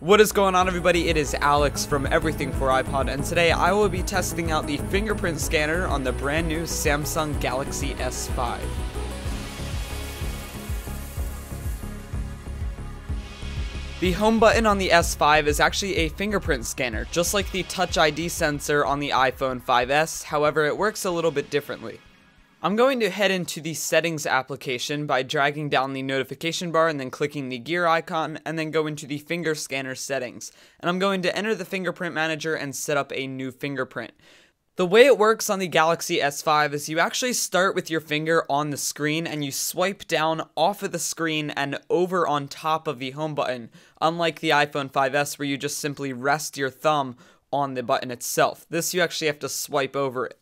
What is going on, everybody? It is Alex from Everything for iPod, and today I will be testing out the fingerprint scanner on the brand new Samsung Galaxy S5. The home button on the S5 is actually a fingerprint scanner, just like the Touch ID sensor on the iPhone 5S, however it works a little bit differently. I'm going to head into the settings application by dragging down the notification bar and then clicking the gear icon, and then go into the finger scanner settings. And I'm going to enter the fingerprint manager and set up a new fingerprint. The way it works on the Galaxy S5 is you actually start with your finger on the screen and you swipe down off of the screen and over on top of the home button, unlike the iPhone 5S where you just simply rest your thumb on the button itself. This you actually have to swipe over it.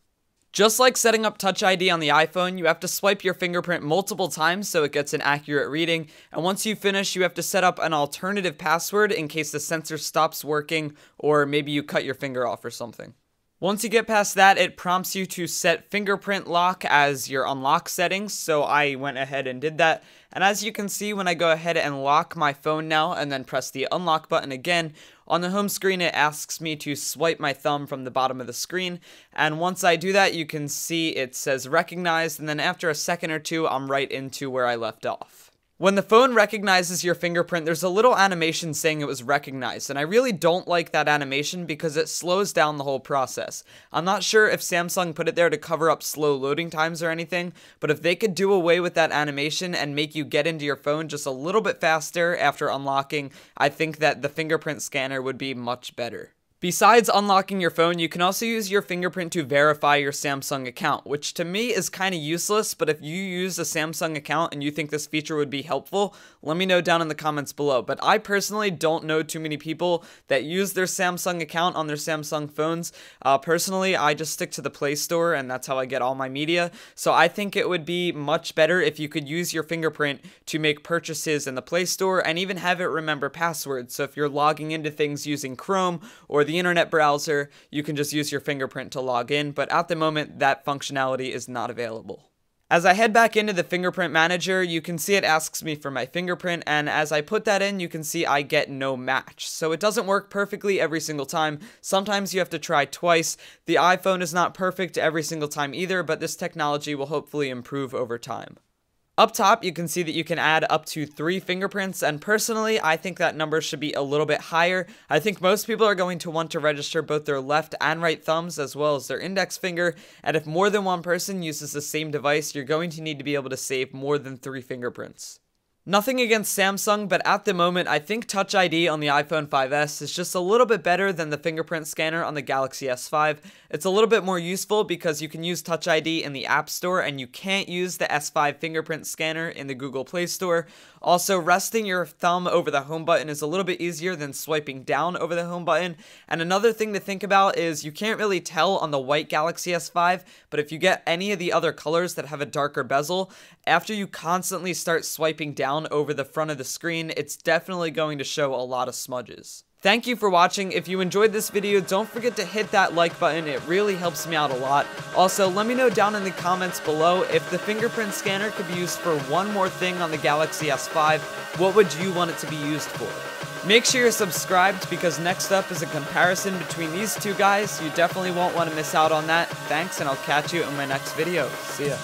Just like setting up Touch ID on the iPhone, you have to swipe your fingerprint multiple times so it gets an accurate reading, and once you finish, you have to set up an alternative password in case the sensor stops working or maybe you cut your finger off or something. Once you get past that, it prompts you to set fingerprint lock as your unlock settings, so I went ahead and did that. And as you can see, when I go ahead and lock my phone now and then press the unlock button again, on the home screen it asks me to swipe my thumb from the bottom of the screen, and once I do that you can see it says recognized, and then after a second or two I'm right into where I left off. When the phone recognizes your fingerprint, there's a little animation saying it was recognized, and I really don't like that animation because it slows down the whole process. I'm not sure if Samsung put it there to cover up slow loading times or anything, but if they could do away with that animation and make you get into your phone just a little bit faster after unlocking, I think that the fingerprint scanner would be much better. Besides unlocking your phone, you can also use your fingerprint to verify your Samsung account, which to me is kind of useless, but if you use a Samsung account and you think this feature would be helpful, let me know down in the comments below. But I personally don't know too many people that use their Samsung account on their Samsung phones. Personally, I just stick to the Play Store and that's how I get all my media. So I think it would be much better if you could use your fingerprint to make purchases in the Play Store and even have it remember passwords. So if you're logging into things using Chrome or the internet browser, you can just use your fingerprint to log in, but at the moment that functionality is not available. As I head back into the fingerprint manager, you can see it asks me for my fingerprint, and as I put that in, you can see I get no match. So it doesn't work perfectly every single time. Sometimes you have to try twice. The iPhone is not perfect every single time either, but this technology will hopefully improve over time. Up top, you can see that you can add up to 3 fingerprints, and personally, I think that number should be a little bit higher. I think most people are going to want to register both their left and right thumbs as well as their index finger, and if more than one person uses the same device, you're going to need to be able to save more than 3 fingerprints. Nothing against Samsung, but at the moment, I think Touch ID on the iPhone 5S is just a little bit better than the fingerprint scanner on the Galaxy S5. It's a little bit more useful because you can use Touch ID in the App Store and you can't use the S5 fingerprint scanner in the Google Play Store. Also, resting your thumb over the home button is a little bit easier than swiping down over the home button. And another thing to think about is you can't really tell on the white Galaxy S5, but if you get any of the other colors that have a darker bezel, after you constantly start swiping down over the front of the screen, it's definitely going to show a lot of smudges. Thank you for watching. If you enjoyed this video, don't forget to hit that like button. It really helps me out a lot. Also, let me know down in the comments below if the fingerprint scanner could be used for one more thing on the Galaxy S5, what would you want it to be used for? Make sure you're subscribed because next up is a comparison between these two guys. You definitely won't want to miss out on that. Thanks, and I'll catch you in my next video. See ya.